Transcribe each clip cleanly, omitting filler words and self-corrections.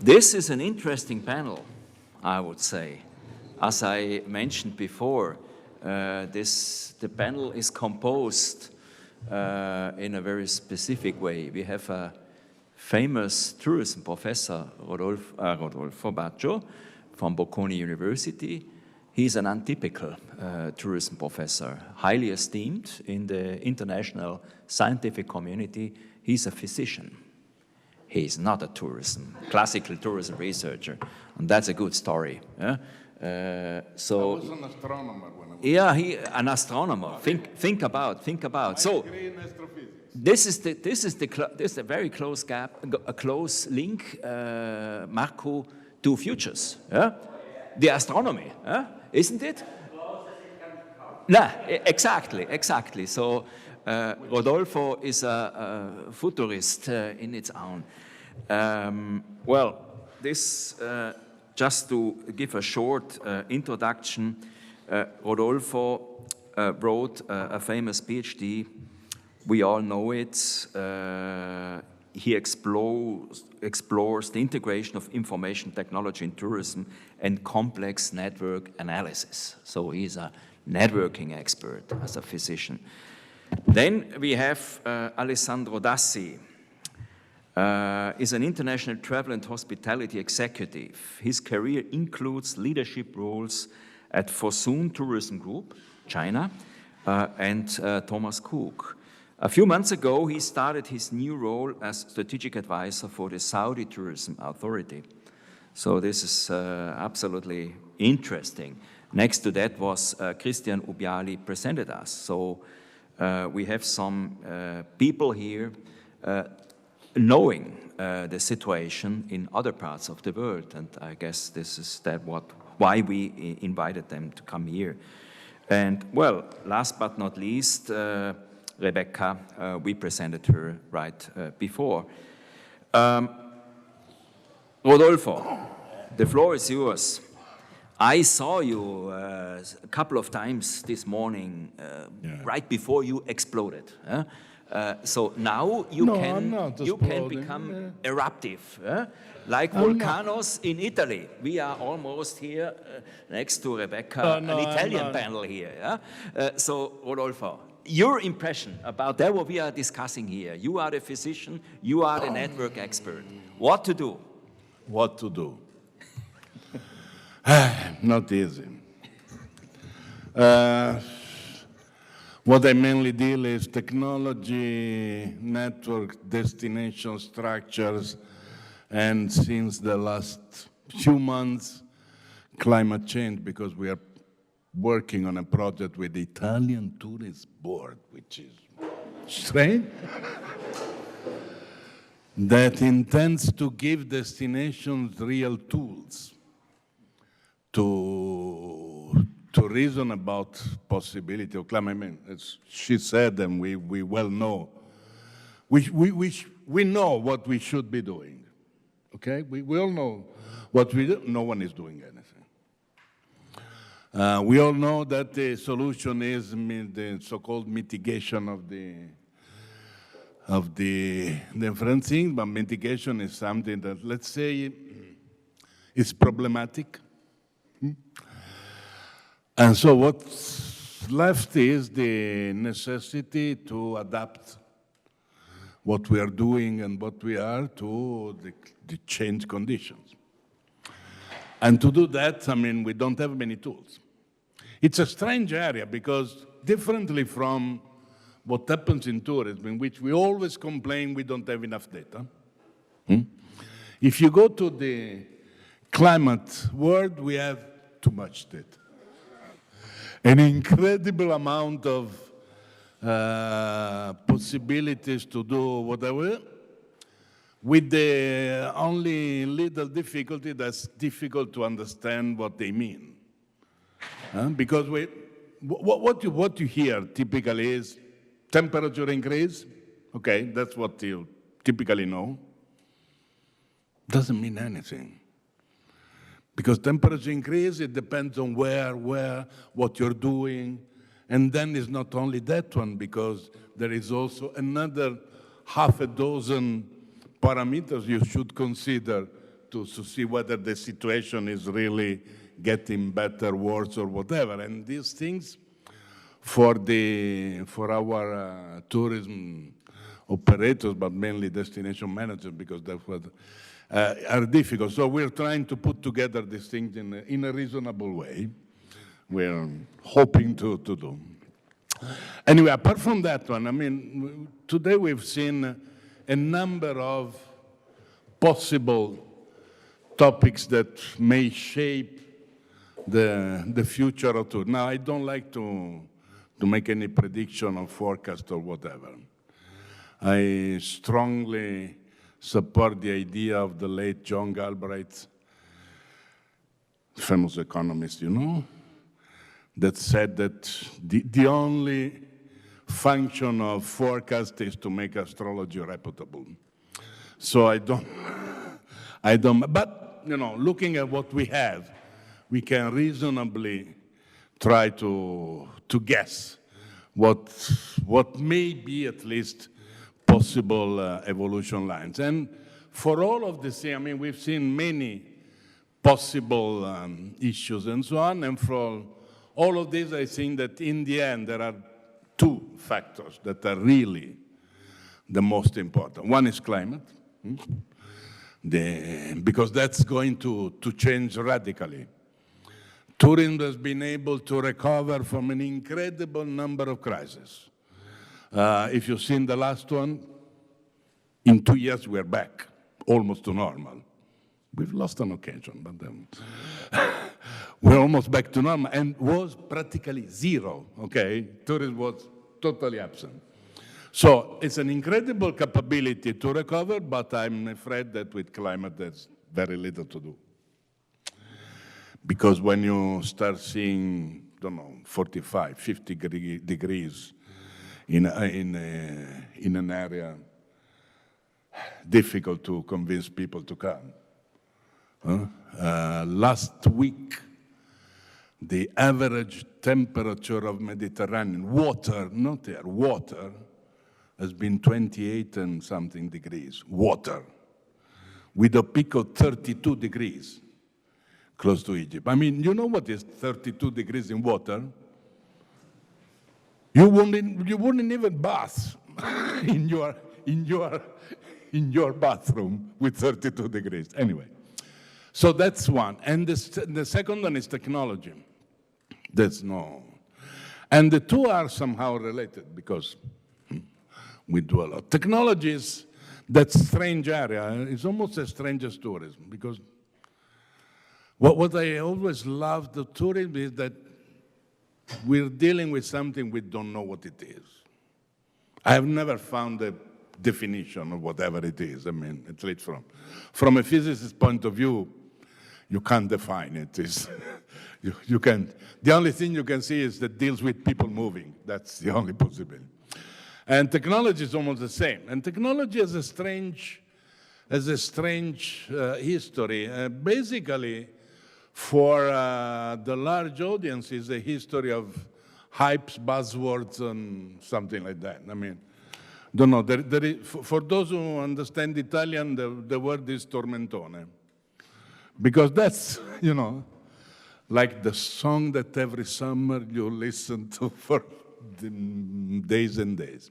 This is an interesting panel, I would say. As I mentioned before, the panel is composed in a very specific way. We have a famous tourism professor, Rodolfo Baggio, from Bocconi University. He's an untypical tourism professor, highly esteemed in the international scientific community. He's a physician. He's not a classical tourism researcher, and that's a good story. Yeah? I was an astronomer when I was. Yeah, an astronomer. Think about. So, this is a very close gap, a close link, Marco, to futures. Yeah? The astronomy, isn't it? No, exactly. So, Rodolfo is a futurist in its own. Well, this, just to give a short introduction, Rodolfo wrote a famous PhD. We all know it. He explores the integration of information technology in tourism and complex network analysis. So he's a networking expert as a physician. Then we have Alessandro Dassi. Is an international travel and hospitality executive. His career includes leadership roles at Fosun Tourism Group, China, and Thomas Cook. A few months ago, he started his new role as strategic advisor for the Saudi Tourism Authority. So this is absolutely interesting. Next to that was Christian Ubbiali presented us. So we have some people here knowing the situation in other parts of the world, and I guess this is why we invited them to come here. And well, last but not least, Rebecca, we presented her right before. Rodolfo, the floor is yours. I saw you a couple of times this morning, right before you exploded. So now you can become eruptive, like volcanoes in Italy. We are almost here next to Rebecca, an Italian panel here. So Rodolfo, your impression about that what we are discussing here. You are the physician, you are the network expert. What to do? What to do? Not easy. What I mainly deal is technology, network, destination structures, and since the last few months, climate change, because we are working on a project with the Italian Tourist Board, which is strange, that intends to give destinations real tools to reason about possibility of climate. I mean, as she said, and we well know, we know what we should be doing, okay? We all know what we do. No one is doing anything. We all know that the solution is the so-called mitigation of the different things, but mitigation is something that, let's say, is problematic. And so what's left is the necessity to adapt what we are doing and what we are to the changed conditions. And to do that, I mean, we don't have many tools. It's a strange area because differently from what happens in tourism, in which we always complain we don't have enough data. If you go to the climate world, we have too much data. An incredible amount of possibilities to do whatever, with the only little difficulty that's difficult to understand what they mean. Because what you hear typically is temperature increase. Okay, that's what you typically know. Doesn't mean anything. Because temperature increase, it depends on where, what you're doing. And then it's not only that one, because there is also another half a dozen parameters you should consider to see whether the situation is really getting better, worse, or whatever. And these things, for our tourism operators, but mainly destination managers, because that's what are difficult. So we're trying to put together these things in a reasonable way. We're hoping to do. Anyway, apart from that one, I mean, today we've seen a number of possible topics that may shape the future of tourism. Now, I don't like to make any prediction or forecast or whatever. I strongly support the idea of the late John Galbraith, famous economist, you know, that said that the only function of forecast is to make astrology reputable. So I don't, but, you know, looking at what we have, we can reasonably try to guess what may be at least possible evolution lines. And for all of this, I mean, we've seen many possible issues and so on, and for all of this, I think that in the end, there are two factors that are really the most important. One is climate, because that's going to change radically. Tourism has been able to recover from an incredible number of crises. If you've seen the last one, in 2 years we're back, almost to normal. We've lost on occasion, but then we're almost back to normal, and was practically zero, okay? Tourism was totally absent. So it's an incredible capability to recover, but I'm afraid that with climate there's very little to do. Because when you start seeing, don't know, 45, 50 degrees in an area, difficult to convince people to come. Last week, the average temperature of Mediterranean water, not air, water, has been 28 and something degrees, water, with a peak of 32 degrees close to Egypt. I mean, you know what is 32 degrees in water? You wouldn't even bath in your bathroom with 32 degrees. Anyway, so that's one. And the second one is technology. There's no, and the two are somehow related because we do a lot. Technology is that strange area. It's almost as strange as tourism, because what I always love the tourism is that we're dealing with something we don't know what it is. I have never found a definition of whatever it is. I mean, at least from a physicist's point of view, you can't define it. You can't. The only thing you can see is that deals with people moving. That's the only possibility. And technology is almost the same. And technology has a strange history. Basically, for the large audience, is a history of hypes, buzzwords, and something like that. I mean, don't know. For those who understand Italian, the word is tormentone. Because that's, you know, like the song that every summer you listen to for days and days.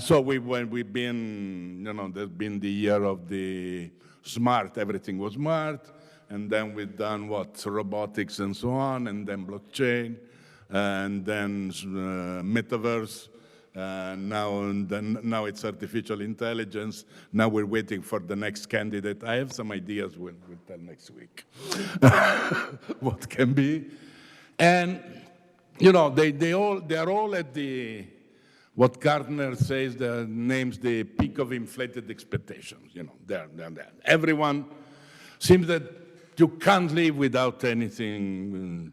So we've been, you know, there's been the year of the smart, everything was smart, and then we've done what, robotics and so on, and then blockchain, and then metaverse, now it's artificial intelligence. Now we're waiting for the next candidate. I have some ideas, we'll tell next week what can be. And, you know, they're all at the, what Gardner says, names the peak of inflated expectations. You know, they're there. Everyone seems that you can't live without anything,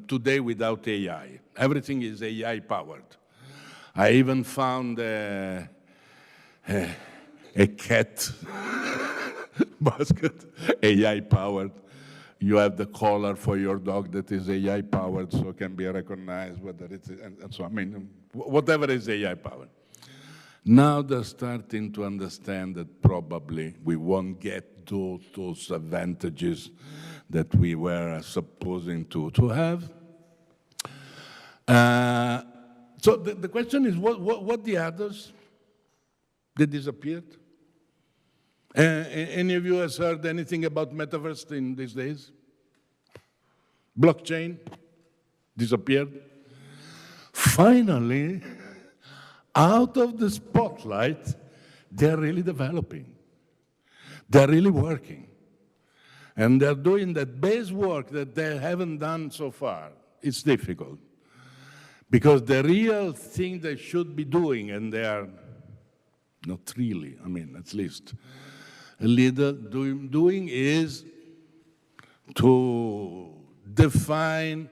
today without AI. Everything is AI powered. I even found a cat basket, AI powered. You have the collar for your dog that is AI powered, so it can be recognized whether it's, and so I mean, whatever is AI powered. Now they're starting to understand that probably we won't get those advantages that we were supposing to have. So the question is, what the others? They disappeared? Any of you has heard anything about metaverse in these days? Blockchain disappeared. Finally, out of the spotlight, they're really developing. They're really working. And they're doing that base work that they haven't done so far. It's difficult. Because the real thing they should be doing, and they are not really, I mean, at least a little doing is to define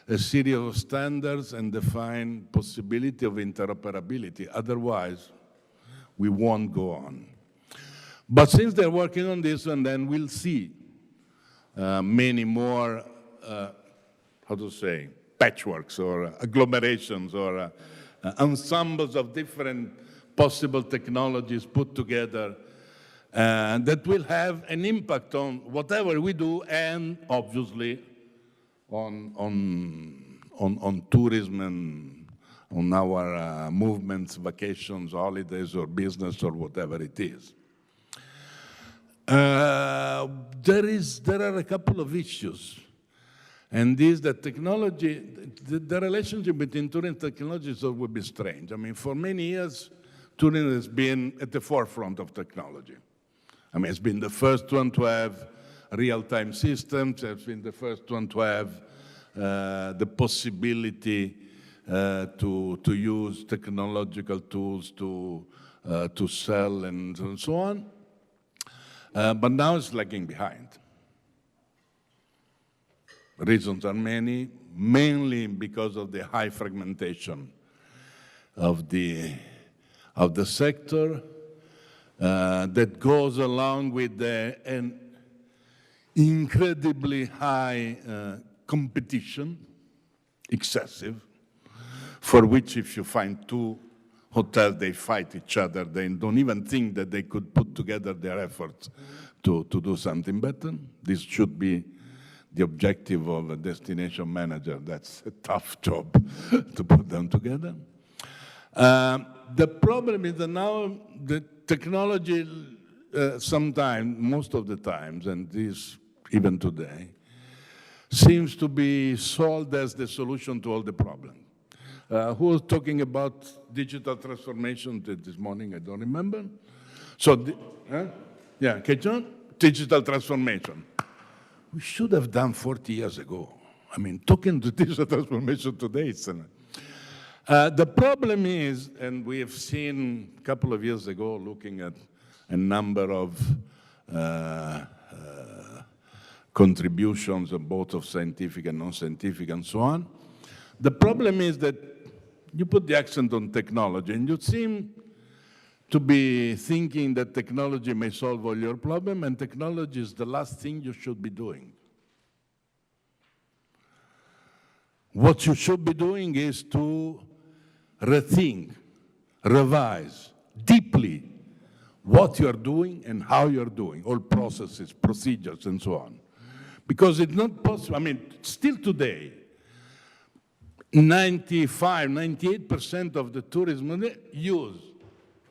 a series of standards and define possibility of interoperability. Otherwise, we won't go on. But since they're working on this, and then we'll see many more, how to say, patchworks or agglomerations or ensembles of different possible technologies put together that will have an impact on whatever we do and obviously on tourism and on our movements, vacations, holidays, or business, or whatever it is. There are a couple of issues. And this, that technology, the relationship between tourism and technology will be strange. I mean, for many years, tourism has been at the forefront of technology. I mean, it's been the first one to have real-time systems. It's been the first one to have the possibility to use technological tools to sell and so on. But now it's lagging behind. Reasons are many, mainly because of the high fragmentation of the sector that goes along with an incredibly high competition, excessive, for which if you find two hotels, they fight each other. They don't even think that they could put together their efforts to do something better. This should be the objective of a destination manager. That's a tough job to put them together. The problem is that now the technology sometimes, most of the times, and this even today, seems to be sold as the solution to all the problems. Who was talking about digital transformation this morning? I don't remember. So, yeah, Kejon? Digital transformation. We should have done 40 years ago. I mean, talking to digital transformation today, the problem is, and we have seen a couple of years ago, looking at a number of contributions, both of scientific and non-scientific and so on. The problem is that you put the accent on technology, and you seem to be thinking that technology may solve all your problems, and technology is the last thing you should be doing. What you should be doing is to rethink, revise deeply what you're doing and how you're doing, all processes, procedures, and so on. Because it's not possible, I mean, still today, 95, 98% of the tourism use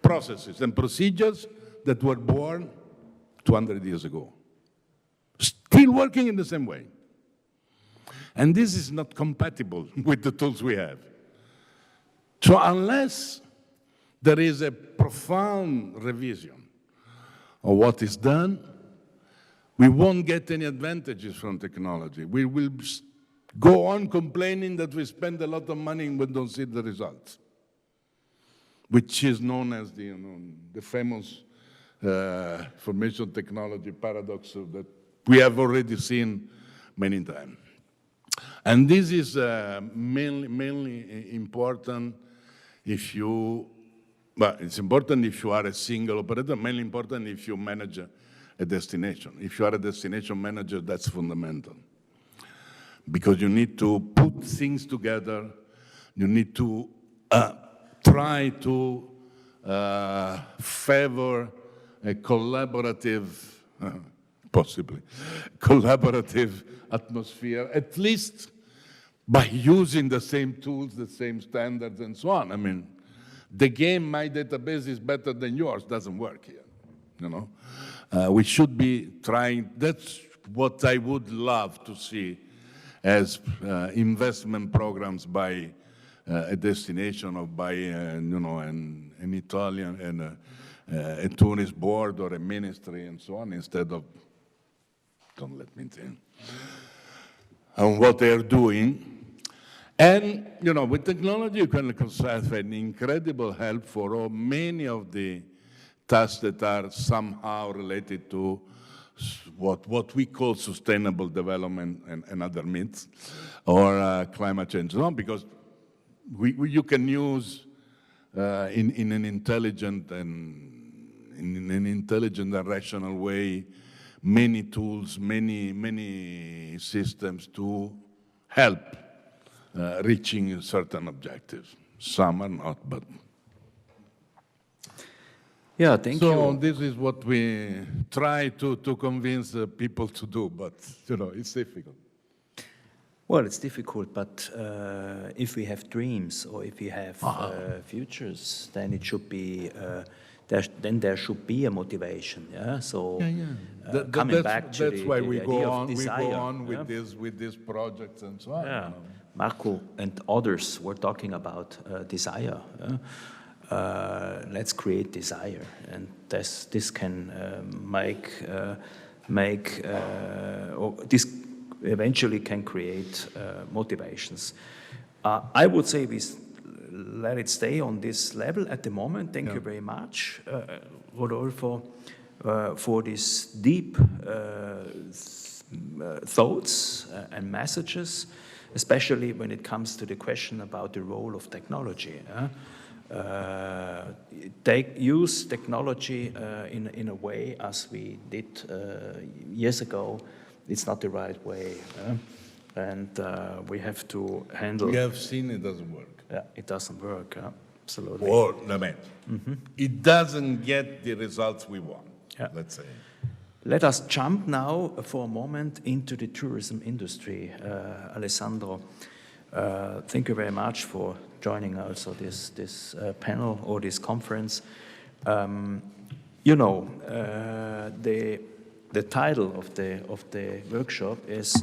processes and procedures that were born 200 years ago. Still working in the same way. And this is not compatible with the tools we have. So unless there is a profound revision of what is done, we won't get any advantages from technology. We will go on complaining that we spend a lot of money and we don't see the results, which is known as the famous information technology paradox that we have already seen many times. And this is mainly important if you, well, it's important if you are a single operator, mainly important if you manage a destination. If you are a destination manager, that's fundamental. Because you need to put things together, you need to try to favor a collaborative, possibly, collaborative atmosphere, at least by using the same tools, the same standards, and so on. I mean, the game, my database is better than yours, doesn't work here, you know? We should be trying, that's what I would love to see as investment programs by a destination or by, you know, an Italian and a tourist board or a ministry and so on, instead of, don't let me think, on what they're doing. And, you know, with technology, you can have an incredible help for many of the tasks that are somehow related to what we call sustainable development and other myths, or climate change. No, because you can use in an intelligent and rational way many tools, many systems to help reaching certain objectives. Some are not, but. Yeah, thank you. So this is what we try to convince people to do, but you know, it's difficult. Well, it's difficult, but if we have dreams or if we have futures, then it should be. Then there should be a motivation. Yeah. So coming back to that's why we go on. Desire, we go on with these projects and so on. Yeah. You know. Marco and others were talking about desire. Let's create desire, and this can or this eventually can create motivations. I would say we let it stay on this level at the moment. Thank you very much, Rodolfo, for these deep thoughts and messages, especially when it comes to the question about the role of technology. Use technology in a way as we did years ago. It's not the right way, and we have to handle. We have seen it doesn't work. Yeah, it doesn't work. Absolutely. Or it doesn't get the results we want. Yeah. Let's say. Let us jump now for a moment into the tourism industry, Alessandro. Thank you very much for joining also this panel or this conference. You know, the title of the workshop is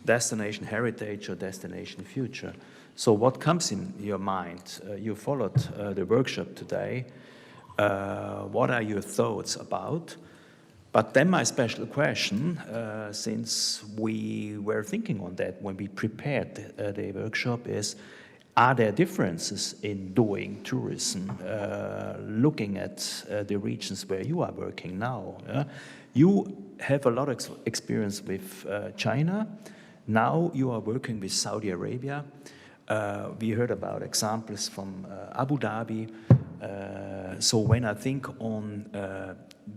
Destination Heritage or Destination Future. So what comes in your mind? You followed the workshop today. What are your thoughts about? But then my special question, since we were thinking on that when we prepared the workshop, is, are there differences in doing tourism, looking at the regions where you are working now? You have a lot of experience with China. Now you are working with Saudi Arabia. We heard about examples from Abu Dhabi. So when I think on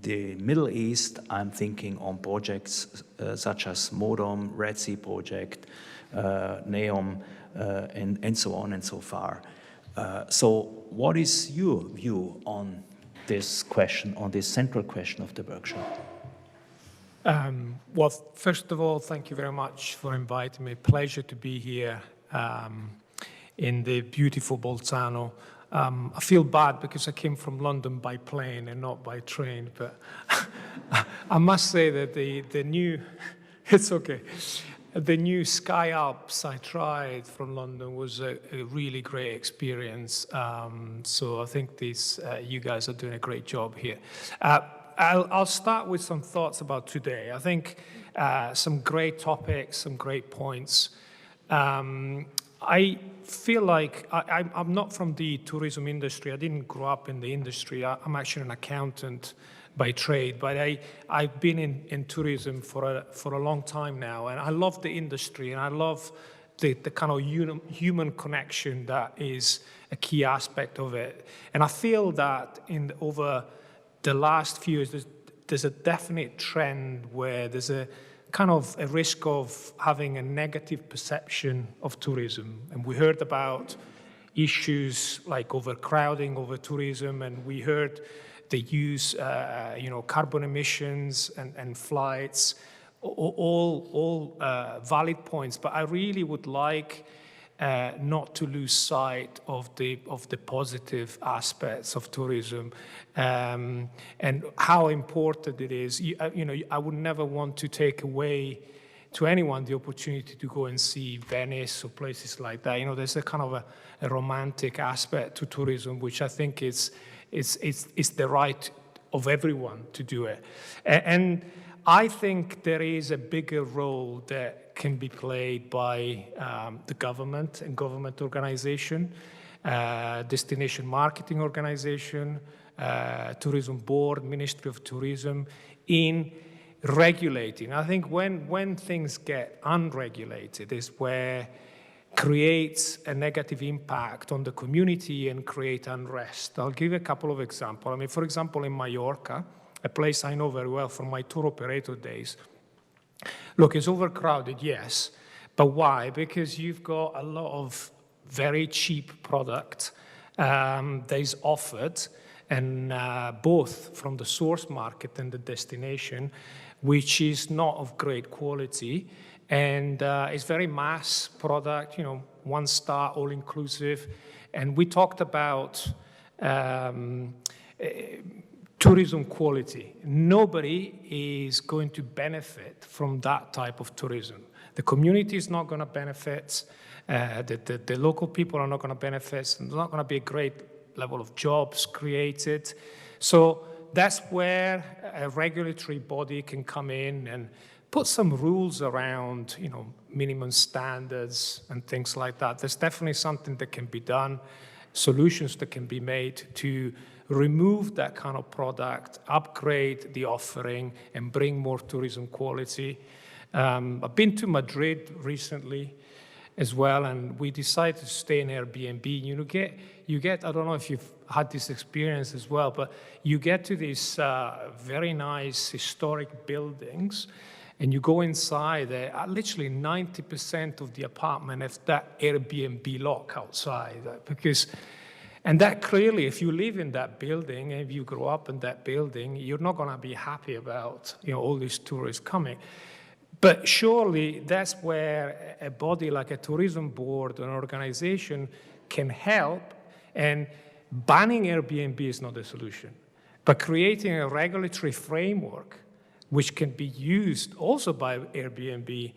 the Middle East, I'm thinking on projects such as Modom, Red Sea Project, NEOM, and so on and so far. So what is your view on this question, on this central question of the workshop? Well, first of all, thank you very much for inviting me. Pleasure to be here in the beautiful Bolzano. I feel bad because I came from London by plane and not by train, but I must say that the new, it's okay, the new Sky Alps I tried from London was a really great experience. So I think you guys are doing a great job here. I'll start with some thoughts about today. I think some great topics, some great points. I feel like I'm not from the tourism industry. I didn't grow up in the industry. I'm actually an accountant by trade, but I've been in tourism for a long time now, and I love the industry, and I love the kind of human connection that is a key aspect of it. And I feel that over the last few years, there's a definite trend where there's a kind of a risk of having a negative perception of tourism. And we heard about, issues like overcrowding, over-tourism, and we heard they use, carbon emissions and flights, all valid points. But I really would like not to lose sight of the positive aspects of tourism and how important it is. I would never want to take away to anyone the opportunity to go and see Venice or places like that. There's a kind of a romantic aspect to tourism, which I think is the right of everyone to do it. And I think there is a bigger role that can be played by the government and government organization, destination marketing organization, tourism board, Ministry of Tourism, in regulating. I think when things get unregulated is where creates a negative impact on the community and create unrest. I'll give a couple of examples. For example, in Mallorca, a place I know very well from my tour operator days. Look, it's overcrowded, yes, but why? Because you've got a lot of very cheap product that is offered, and both from the source market and the destination, which is not of great quality, and it's very mass product, 1 star, all inclusive. And we talked about tourism quality. Nobody is going to benefit from that type of tourism. The community is not going to benefit. The local people are not going to benefit. There's not going to be a great level of jobs created. So that's where a regulatory body can come in and put some rules around, minimum standards and things like that. There's definitely something that can be done, solutions that can be made to remove that kind of product, upgrade the offering, and bring more tourism quality. I've been to Madrid recently as well, and we decided to stay in Airbnb. You get, I don't know if you've had this experience as well, but you get to these very nice historic buildings, and you go inside, literally 90% of the apartment have that Airbnb lock outside. And that clearly, if you live in that building, if you grow up in that building, you're not going to be happy about all these tourists coming. But surely that's where a body like a tourism board or an organization can help, and banning Airbnb is not the solution. But creating a regulatory framework which can be used also by Airbnb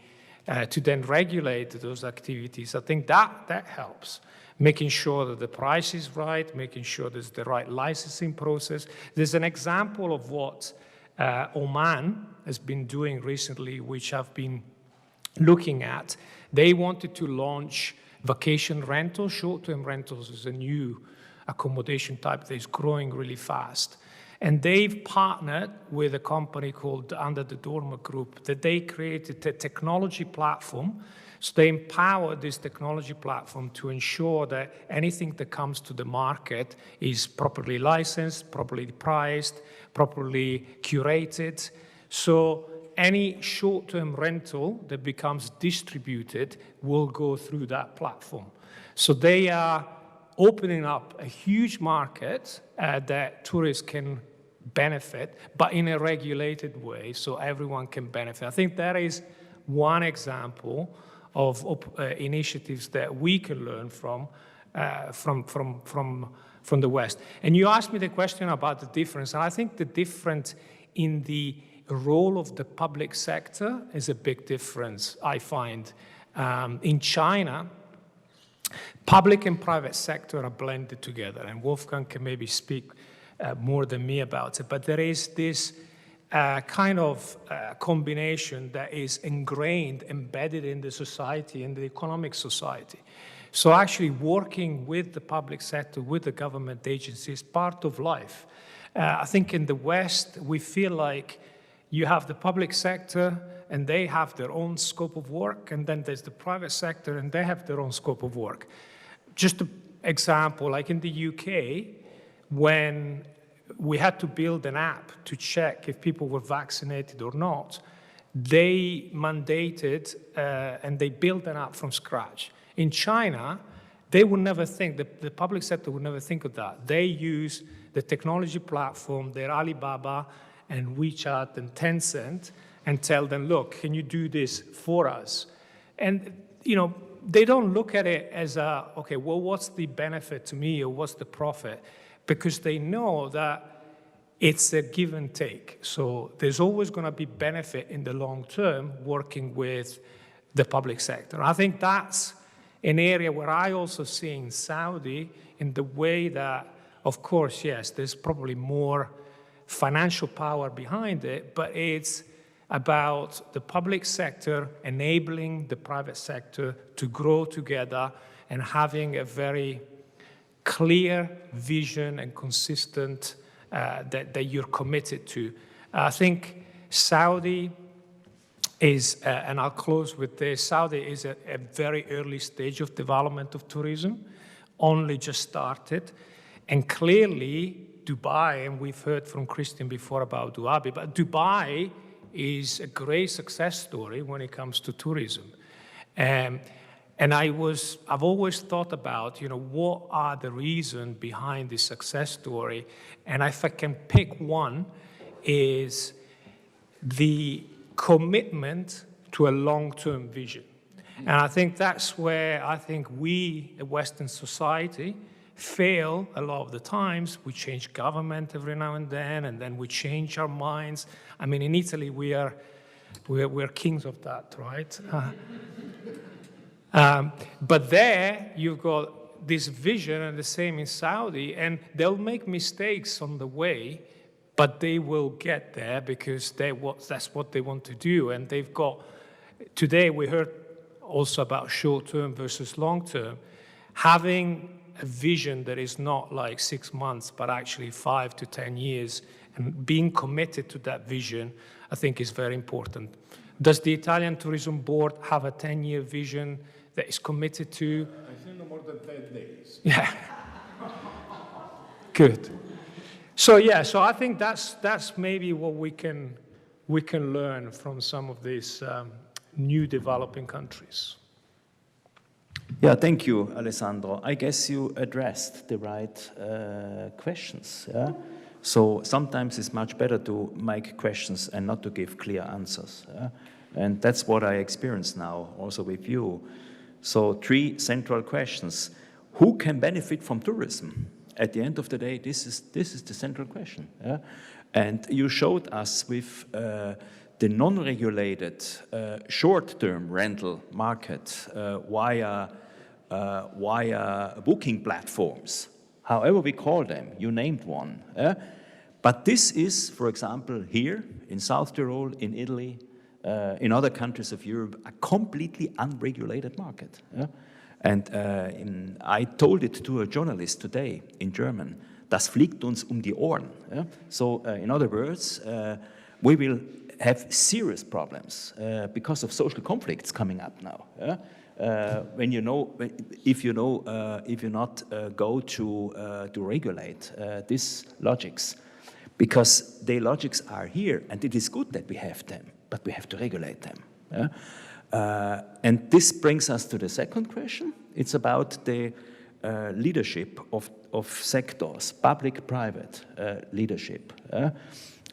to then regulate those activities, I think that helps. Making sure that the price is right, making sure there's the right licensing process. There's an example of what Oman has been doing recently, which I've been looking at. They wanted to launch vacation rentals. Short-term rentals is a new accommodation type that is growing really fast. And they've partnered with a company called Under the Dormer Group, that they created a technology platform. So they empower this technology platform to ensure that anything that comes to the market is properly licensed, properly priced, properly curated. So any short-term rental that becomes distributed will go through that platform. So they are opening up a huge market that tourists can benefit, but in a regulated way, so everyone can benefit. I think that is one example of initiatives that we can learn from the West. And you asked me the question about the difference, and I think the difference in the role of the public sector is a big difference, I find. In China, public and private sector are blended together, and Wolfgang can maybe speak more than me about it, but there is this kind of combination that is ingrained, embedded in the society, in the economic society. So actually working with the public sector, with the government agencies, is part of life. I think in the West, we feel like you have the public sector and they have their own scope of work, and then there's the private sector and they have their own scope of work. Just an example, like in the UK, when we had to build an app to check if people were vaccinated or not, they mandated and they built an app from scratch. In China, they would never think, the public sector would never think of that. They use the technology platform, their Alibaba and WeChat and Tencent, and tell them, look, can you do this for us? And, they don't look at it as okay, well, what's the benefit to me or what's the profit? Because they know that it's a give and take. So there's always going to be benefit in the long term working with the public sector. I think that's an area where I also see in Saudi in the way that, of course, yes, there's probably more financial power behind it, but it's about the public sector enabling the private sector to grow together and having a very clear vision and consistent that you're committed to. I think Saudi is, and I'll close with this, Saudi is at a very early stage of development of tourism, only just started. And clearly, Dubai, and we've heard from Christian before about Dhabi, but Dubai is a great success story when it comes to tourism. And I've always thought about, what are the reasons behind this success story? And if I can pick one, is the commitment to a long-term vision. And I think that's where I think we, a Western society, fail a lot of the times. We change government every now and then we change our minds. I mean, in Italy, we're kings of that, right? But there, you've got this vision, and the same in Saudi, and they'll make mistakes on the way, but they will get there because that's what they want to do. And they've got, today we heard also about short-term versus long-term, having a vision that is not like 6 months, but actually 5 to 10 years, and being committed to that vision, I think is very important. Does the Italian Tourism Board have a 10-year vision that is committed to? I think no more than 10 days. Yeah. Good. So I think that's maybe what we can learn from some of these new developing countries. Yeah, thank you, Alessandro. I guess you addressed the right questions. Yeah? So sometimes it's much better to make questions and not to give clear answers. Yeah? And that's what I experience now, also with you. So 3 central questions. Who can benefit from tourism? At the end of the day, this is the central question. Yeah? And you showed us with the non-regulated short-term rental market via booking platforms, however we call them, you named one. But this is, for example, here in South Tyrol, in Italy, in other countries of Europe, a completely unregulated market. And I told it to a journalist today in German, das fliegt uns um die Ohren. So in other words, we will have serious problems because of social conflicts coming up now. If you not go to regulate these logics, because the logics are here, and it is good that we have them, but we have to regulate them. And this brings us to the second question. It's about the leadership of sectors, public-private leadership.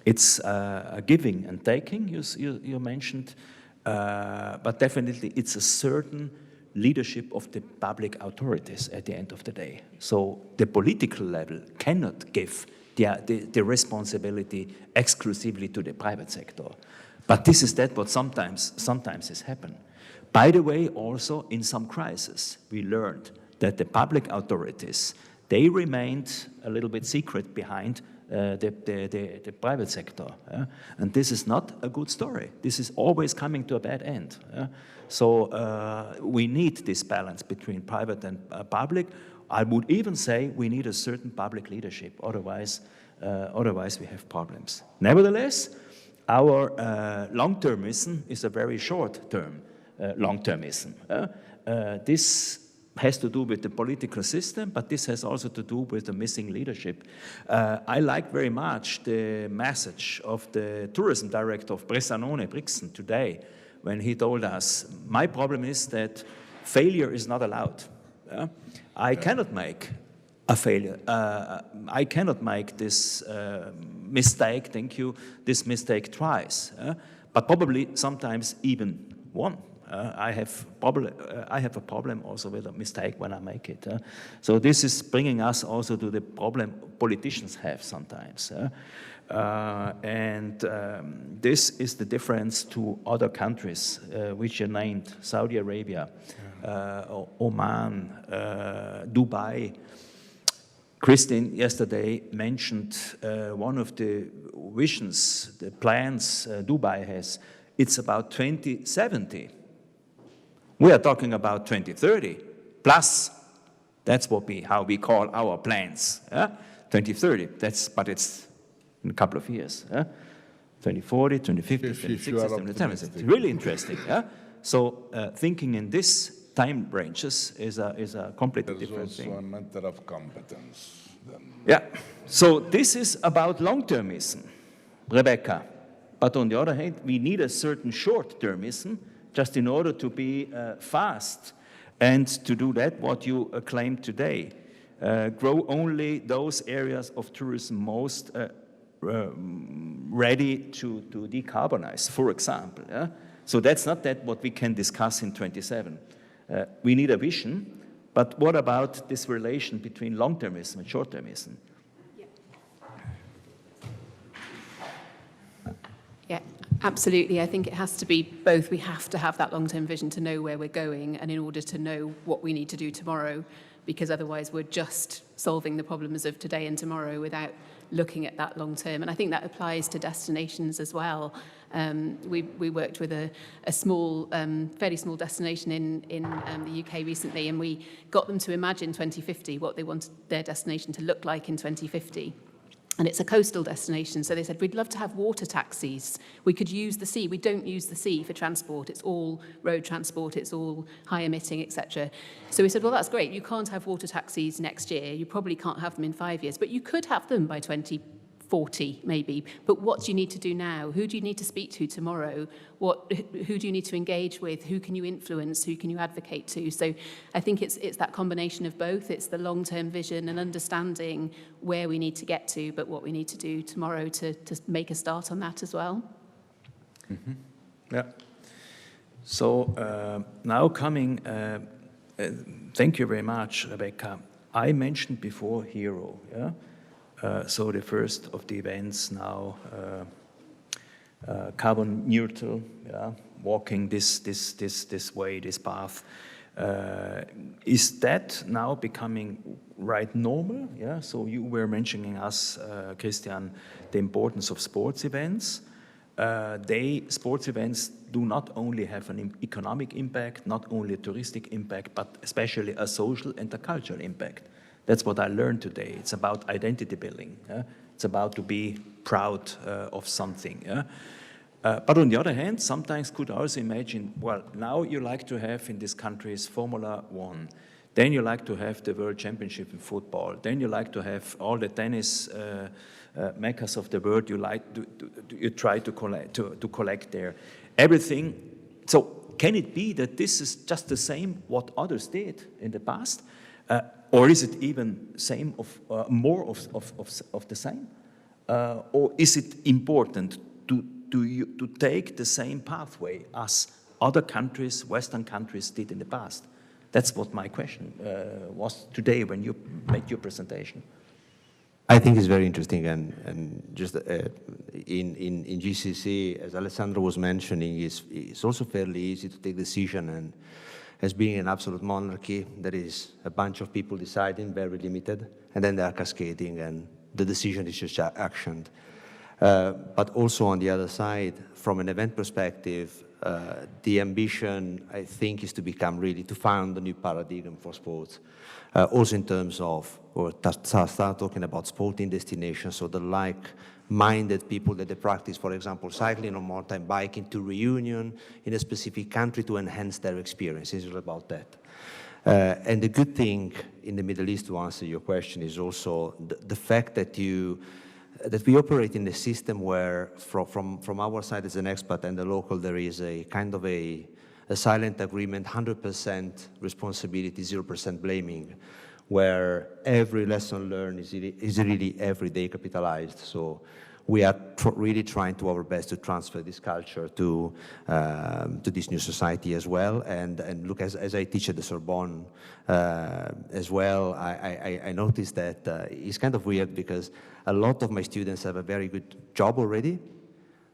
It's a giving and taking, you mentioned, but definitely it's a certain leadership of the public authorities at the end of the day. So the political level cannot give the responsibility exclusively to the private sector. But this is what sometimes has happened. By the way, also in some crises, we learned that the public authorities, they remained a little bit secret behind the private sector. And this is not a good story. This is always coming to a bad end. So we need this balance between private and public. I would even say we need a certain public leadership, otherwise we have problems. Nevertheless, our long-termism is a very short-term long-termism. This has to do with the political system, but this has also to do with the missing leadership. I like very much the message of the tourism director of Bressanone, Brixen, today, when he told us, my problem is that failure is not allowed. I cannot make a failure. I cannot make this mistake, thank you, this mistake twice, but probably sometimes even one. I have a problem also with a mistake when I make it. So this is bringing us also to the problem politicians have sometimes. This is the difference to other countries which you named, Saudi Arabia, Oman, Dubai. Christine yesterday mentioned one of the visions, the plans Dubai has. It's about 2070. We are talking about 2030 plus. That's how we call our plans. 2030. But it's in a couple of years. 2040, 2050, 2060, 2070. Really interesting. So thinking in this time ranges is a completely different thing. There's also a matter of competence. Yeah. So this is about long-termism, Rebecca. But on the other hand, we need a certain short-termism just in order to be fast and to do that, what you claimed today. Grow only those areas of tourism most ready to decarbonize, for example. So that's not what we can discuss in 27. We need a vision, but what about this relation between long-termism and short-termism? Yeah, absolutely. I think it has to be both. We have to have that long-term vision to know where we're going and in order to know what we need to do tomorrow, because otherwise we're just solving the problems of today and tomorrow without looking at that long term. And I think that applies to destinations as well. We worked with a small, fairly small destination in the UK recently, and we got them to imagine 2050, what they wanted their destination to look like in 2050. And it's a coastal destination, so they said, we'd love to have water taxis. We could use the sea. We don't use the sea for transport. It's all road transport. It's all high emitting, etc. So we said, well, that's great. You can't have water taxis next year. You probably can't have them in 5 years, but you could have them by 2040, maybe. But what do you need to do now? Who do you need to speak to tomorrow? Who do you need to engage with? Who can you influence? Who can you advocate to? So I think it's that combination of both. It's the long-term vision and understanding where we need to get to, but what we need to do tomorrow to make a start on that as well. Mm-hmm. Yeah. So now coming, thank you very much, Rebecca. I mentioned before Hero, yeah? So the first of the events now, carbon neutral, yeah, walking this way, this path. Is that now becoming right normal? Yeah. So you were mentioning us, Christian, the importance of sports events. Sports events do not only have an economic impact, not only a touristic impact, but especially a social and a cultural impact. That's what I learned today. It's about identity building. It's about to be proud of something. But on the other hand, sometimes could also imagine, well, now you like to have in these countries Formula One. Then you like to have the World Championship in football. Then you like to have all the tennis meccas of the world. You try to collect there. Everything. So can it be that this is just the same what others did in the past? Or is it even same more of the same? Or is it important to take the same pathway as other countries, Western countries, did in the past? That's what my question was today when you made your presentation. I think it's very interesting, and just in GCC, as Alessandro was mentioning, it's also fairly easy to take decision, and as being an absolute monarchy, there is a bunch of people deciding, very limited, and then they are cascading, and the decision is just actioned. But also on the other side, from an event perspective, the ambition, I think, is to become really, to found a new paradigm for sports. Also in terms of, or start talking about sporting destinations, so the like-minded people that they practice, for example, cycling or mountain biking, to reunion in a specific country to enhance their experience. It's all about that. And the good thing in the Middle East, to answer your question, is also the fact that we operate in a system where, from our side as an expat and the local, there is a kind of a a silent agreement, 100% responsibility, 0% blaming, where every lesson learned is really every day capitalized. So we are really trying to our best to transfer this culture to this new society as well. And look, as I teach at the Sorbonne as well, I noticed that it's kind of weird because a lot of my students have a very good job already,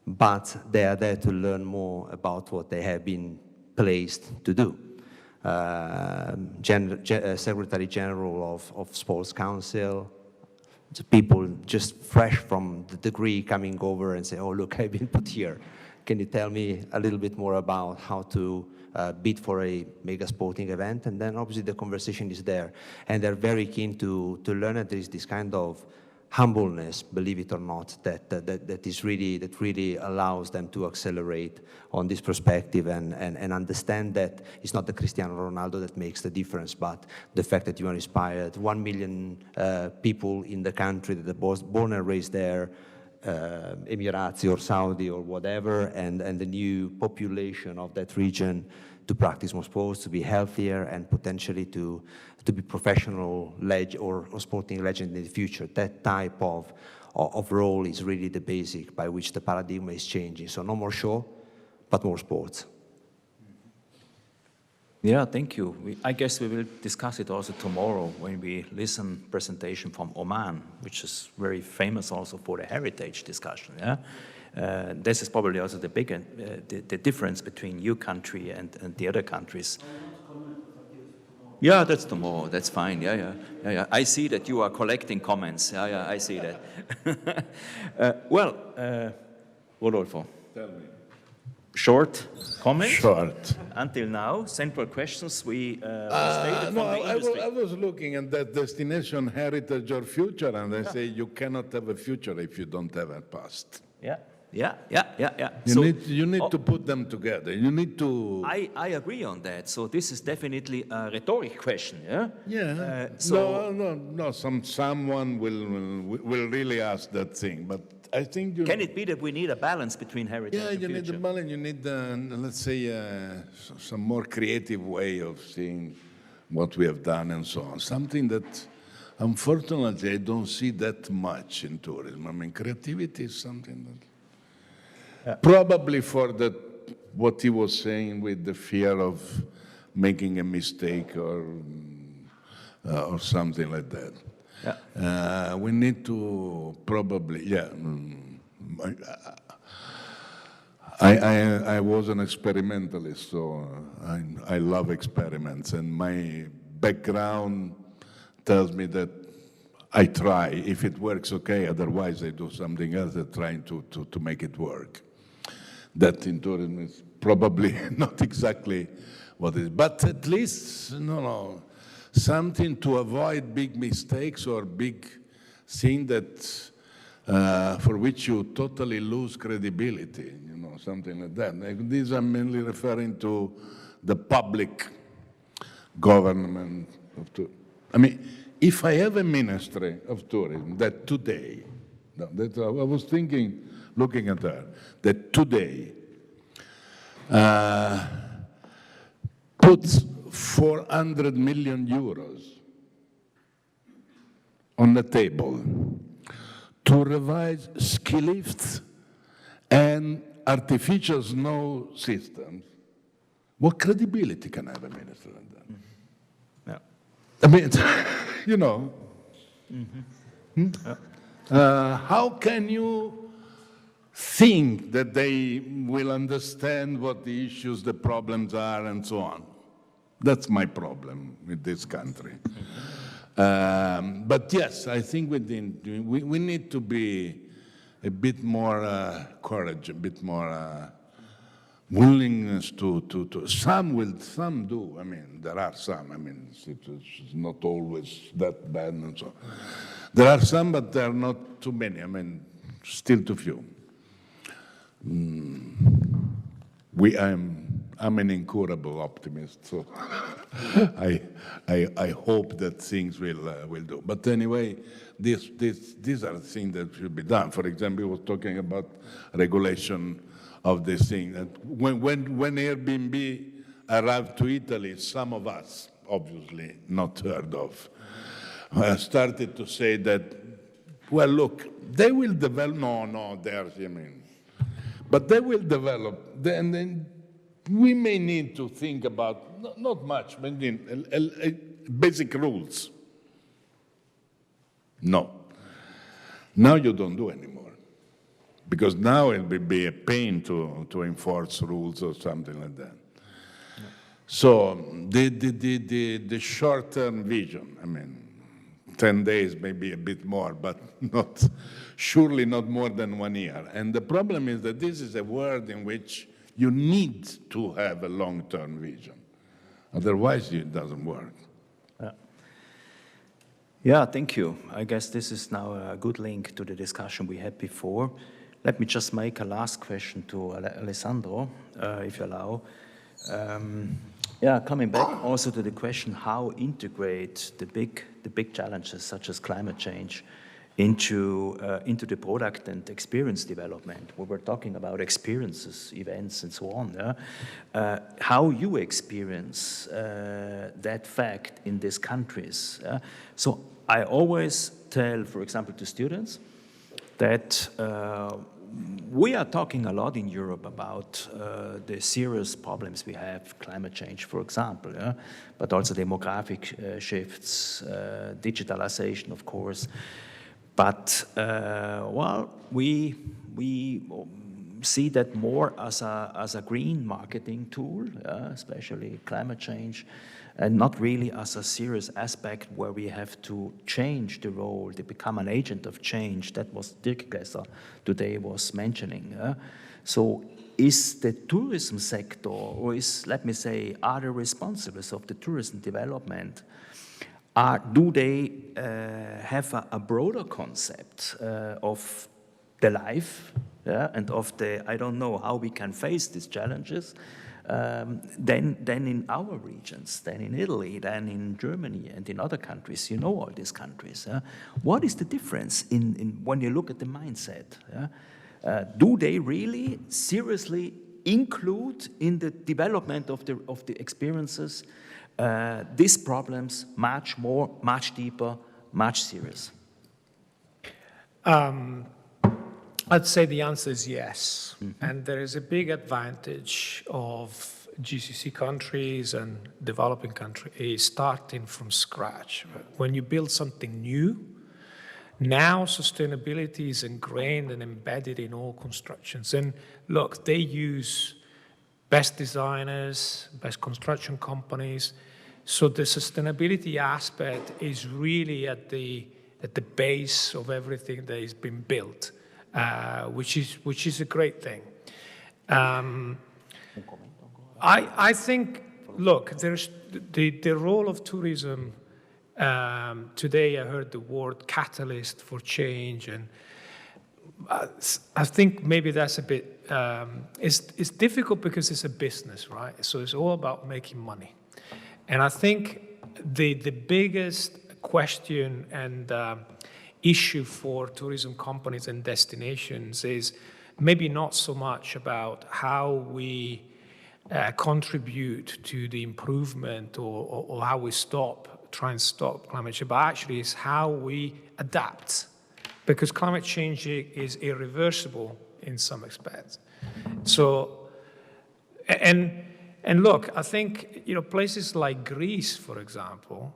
but they are there to learn more about what they have been placed to do. Secretary General of Sports Council, people just fresh from the degree coming over and say, oh, look, I've been put here. Can you tell me a little bit more about how to bid for a mega sporting event? And then obviously the conversation is there. And they're very keen to learn that there is this kind of humbleness, believe it or not, that really allows them to accelerate on this perspective and understand that it's not the Cristiano Ronaldo that makes the difference, but the fact that you are inspired 1 million people in the country that are born and raised there, Emirati or Saudi or whatever, and the new population of that region to practice more sports, to be healthier, and potentially to be professional or sporting legend in the future. That type of role is really the basic by which the paradigm is changing. So no more show, but more sports. Yeah, thank you. I guess we will discuss it also tomorrow when we listen presentation from Oman, which is very famous also for the heritage discussion. Yeah, this is probably also the big the difference between your country and the other countries. Yeah, that's tomorrow. That's fine. Yeah. I see that you are collecting comments. Yeah, I see that. Well, Rodolfo. Tell me. Short comment? Short. Until now, central questions we stated from the industry. I was looking at that destination, heritage or future, and I say you cannot have a future if you don't have a past. Yeah. You need to put them together. You need to. I agree on that. So this is definitely a rhetoric question, yeah? Yeah. No. Someone will really ask that thing, but I think Can it be that we need a balance between heritage and future? Yeah, you need a balance. You need, let's say, some more creative way of seeing what we have done and so on. Something that, unfortunately, I don't see that much in tourism. I mean, creativity is something that probably for what he was saying with the fear of making a mistake or something like that. Yeah. We need to probably, I was an experimentalist, so I love experiments, and my background tells me that I try. If it works, okay. Otherwise, I do something else and trying to make it work. That in tourism is probably not exactly what it is, but at least something to avoid big mistakes or big thing that for which you totally lose credibility. Something like that. These I'm mainly referring to the public government of tourism. I mean, if I have a ministry of tourism that today, I was thinking, looking at her, that today puts 400 million euros on the table to revise ski lifts and artificial snow systems, what credibility can have a minister like that? Yeah. I mean, how can you think that they will understand what the issues, the problems are, and so on? That's my problem with this country. But yes, I think we need to be a bit more courage, a bit more willingness to. Some do. I mean, there are some. I mean, it's not always that bad and so on. There are some, but there are not too many. I mean, still too few. I'm an incurable optimist, so I hope that things will do. But anyway, these are things that should be done. For example, we were talking about regulation of this thing. That when Airbnb arrived to Italy, some of us, obviously not heard of, started to say that, well, look, they will develop, no, there's, but they will develop, then we may need to think about, not much, but basic rules. No. Now you don't do anymore. Because now it will be a pain to enforce rules or something like that. Yeah. So the short-term vision, 10 days, maybe a bit more, but surely not more than 1 year. And the problem is that this is a world in which you need to have a long-term vision. Otherwise, it doesn't work. Yeah, thank you. I guess this is now a good link to the discussion we had before. Let me just make a last question to Alessandro, if you allow. Coming back also to the question how integrate the big challenges such as climate change into the product and experience development. We were talking about experiences, events, and so on. Yeah? How you experience that fact in these countries. So I always tell, for example, to students that we are talking a lot in Europe about the serious problems we have, climate change, for example, yeah? But also demographic shifts, digitalization, of course. But, we see that more as a green marketing tool, especially climate change, and not really as a serious aspect where we have to change the role, to become an agent of change. That was Dirk Gesser today was mentioning. So is the tourism sector, or let me say, are the responsibles of the tourism development, do they have a broader concept of the life, and of the, I don't know how we can face these challenges, than in our regions, than in Italy, than in Germany and in other countries? You know all these countries. What is the difference when you look at the mindset? Do they really seriously include in the development of the experiences these problems much more, much deeper, much serious? I'd say the answer is yes. Mm-hmm. And there is a big advantage of GCC countries and developing countries starting from scratch. When you build something new, now sustainability is ingrained and embedded in all constructions. And look, they use best designers, best construction companies. So the sustainability aspect is really at the base of everything that has been built. Which is a great thing. I think, look, there's the role of tourism. Today I heard the word catalyst for change, and I think maybe that's a bit, it's difficult because it's a business, right? So it's all about making money. And I think the biggest question and issue for tourism companies and destinations is maybe not so much about how we contribute to the improvement or how we try and stop climate change, but actually it's how we adapt, because climate change is irreversible in some aspects. So, and look, I think, places like Greece, for example,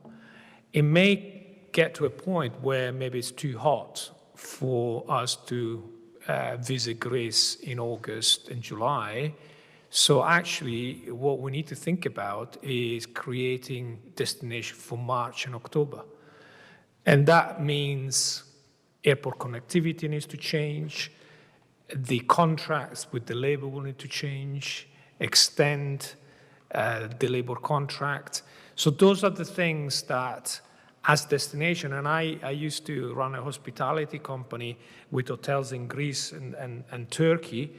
it may get to a point where maybe it's too hot for us to visit Greece in August and July. So actually, what we need to think about is creating destination for March and October. And that means airport connectivity needs to change, the contracts with the labor will need to change, extend the labor contract. So those are the things that, as destination, and I used to run a hospitality company with hotels in Greece and Turkey.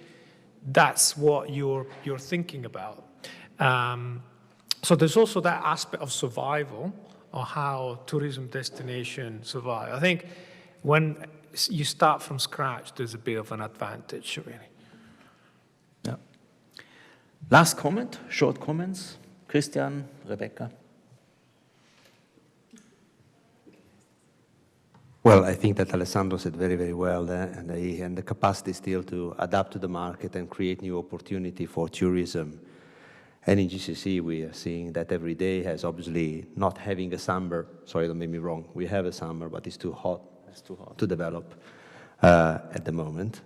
That's what you're thinking about. So there's also that aspect of survival, or how tourism destinations survive. I think when you start from scratch, there's a bit of an advantage, really. Yeah. Last comment, short comments. Christian, Rebecca. Well, I think that Alessandro said very, very well, and the capacity still to adapt to the market and create new opportunity for tourism. And in GCC, we are seeing that every day has obviously not having a summer. Sorry, don't make me wrong. We have a summer, but it's too hot. It's too hot to develop at the moment.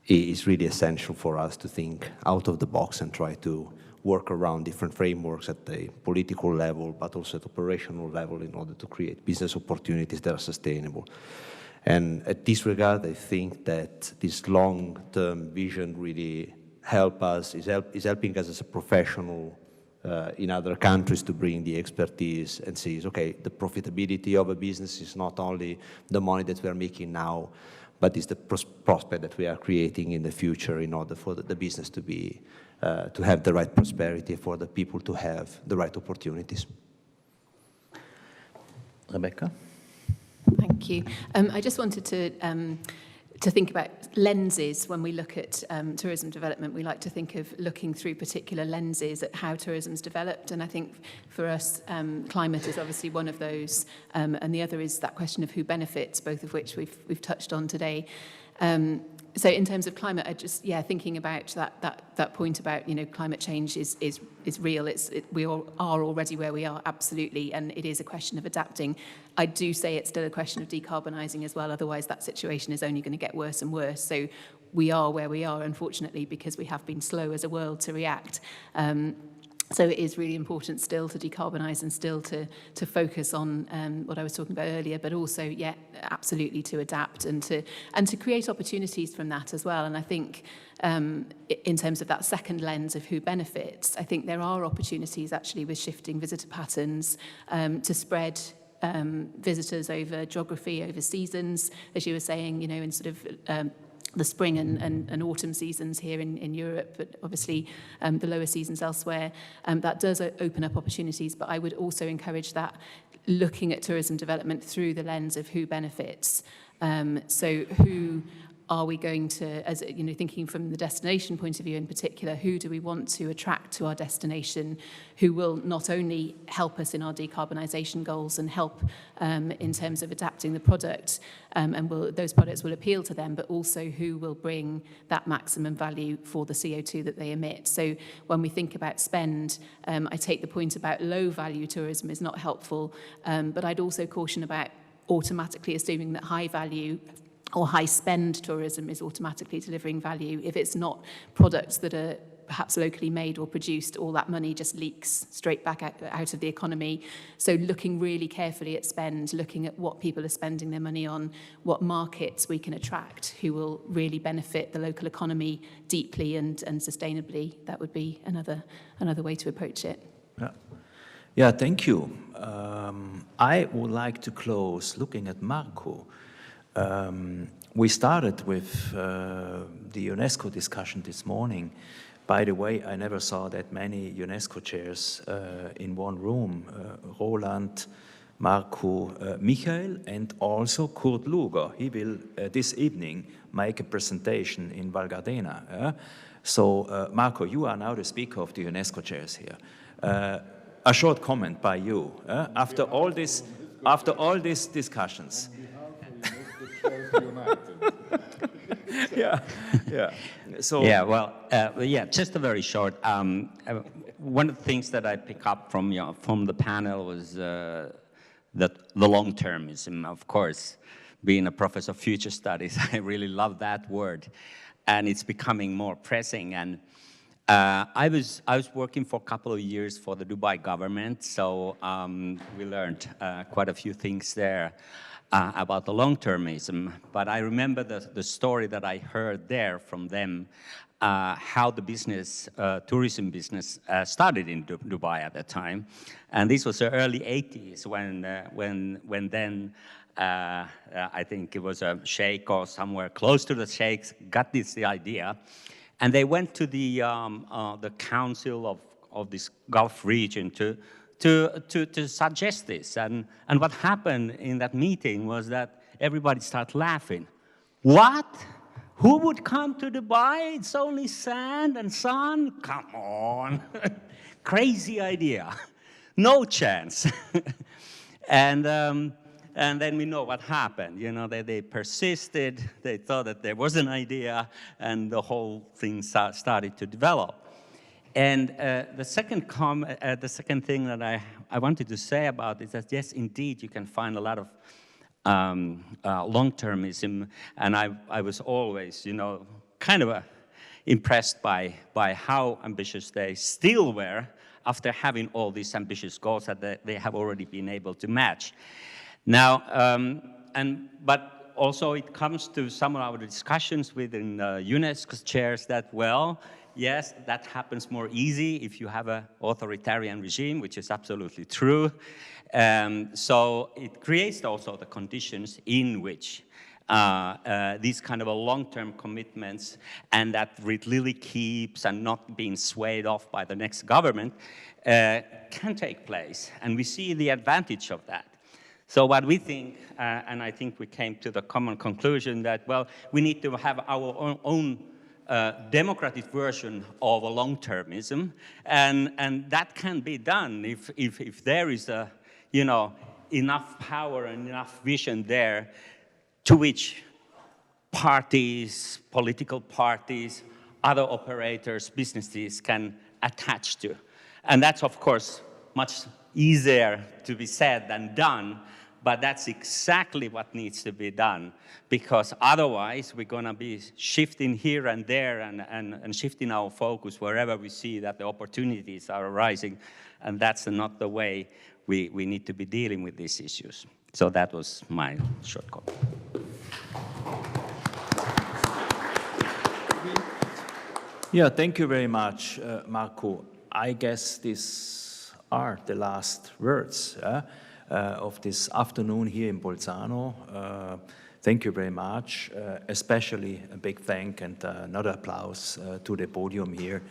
It is really essential for us to think out of the box and try to work around different frameworks at the political level, but also at operational level in order to create business opportunities that are sustainable. And at this regard, I think that this long-term vision really is helping us as a professional in other countries to bring the expertise and see, okay, the profitability of a business is not only the money that we are making now, but it's the prospect that we are creating in the future in order for the business to be, to have the right prosperity, for the people to have the right opportunities. Rebecca? Thank you. I just wanted to think about lenses when we look at tourism development. We like to think of looking through particular lenses at how tourism's developed, and I think for us, climate is obviously one of those, and the other is that question of who benefits, both of which we've touched on today. So in terms of climate, I just, thinking about that point about, climate change is real. We all are already where we are, absolutely, and it is a question of adapting. I do say it's still a question of decarbonising as well, otherwise that situation is only going to get worse and worse. So we are where we are, unfortunately, because we have been slow as a world to react. So it is really important still to decarbonise and still to focus on what I was talking about earlier, but also, absolutely to adapt and to create opportunities from that as well. And I think in terms of that second lens of who benefits, I think there are opportunities actually with shifting visitor patterns to spread visitors over geography, over seasons, as you were saying, in sort of the spring and autumn seasons here in Europe, but obviously the lower seasons elsewhere. That does open up opportunities, but I would also encourage that looking at tourism development through the lens of who benefits. So who are we going to, as thinking from the destination point of view in particular, who do we want to attract to our destination, who will not only help us in our decarbonisation goals and help in terms of adapting the product, and those products will appeal to them, but also who will bring that maximum value for the CO2 that they emit. So when we think about spend, I take the point about low value tourism is not helpful, but I'd also caution about automatically assuming that high value or high spend tourism is automatically delivering value. If it's not products that are perhaps locally made or produced, all that money just leaks straight back out of the economy. So looking really carefully at spend, looking at what people are spending their money on, what markets we can attract who will really benefit the local economy deeply and sustainably. That would be another way to approach it. Yeah, thank you. I would like to close looking at Marco. We started with the UNESCO discussion this morning. By the way, I never saw that many UNESCO chairs in one room. Roland, Marco, Michael, and also Kurt Luger. He will this evening make a presentation in Val Gardena. So, Marco, you are now the speaker of the UNESCO chairs here. A short comment by you after all these discussions. So just a very short. One of the things that I pick up from the panel was that the long-termism. Of course, being a professor of future studies, I really love that word, and it's becoming more pressing. And I was working for a couple of years for the Dubai government, so we learned quite a few things there. About the long-termism, but I remember the story that I heard there from them, how the business, tourism business, started in Dubai at that time, and this was the early 80s when then I think it was a sheikh or somewhere close to the sheikhs got the idea, and they went to the council of this Gulf region to suggest this, and what happened in that meeting was that everybody started laughing. What? Who would come to Dubai? It's only sand and sun. Come on. Crazy idea. No chance. And then we know what happened. You know, they persisted. They thought that there was an idea, and the whole thing started to develop. And the second thing that I wanted to say about it is that, yes, indeed, you can find a lot of long-termism, and I was always, you know, kind of impressed by how ambitious they still were after having all these ambitious goals that they have already been able to match. Now, but also it comes to some of our discussions within UNESCO's chairs that, well, yes, that happens more easy if you have an authoritarian regime, which is absolutely true. So it creates also the conditions in which these kind of a long-term commitments and that really keeps and not being swayed off by the next government can take place. And we see the advantage of that. So what we think, and I think we came to the common conclusion that, well, we need to have our own democratic version of a long-termism, and that can be done if there is a, you know, enough power and enough vision there to which parties, political parties, other operators, businesses can attach to. And that's, of course, much easier to be said than done, but that's exactly what needs to be done, because otherwise we're going to be shifting here and there and shifting our focus wherever we see that the opportunities are arising, and that's not the way we need to be dealing with these issues. So that was my short comment. Yeah, thank you very much, Marco. I guess these are the last words of this afternoon here in Bolzano. Thank you very much, especially a big thank and another applause to the podium here.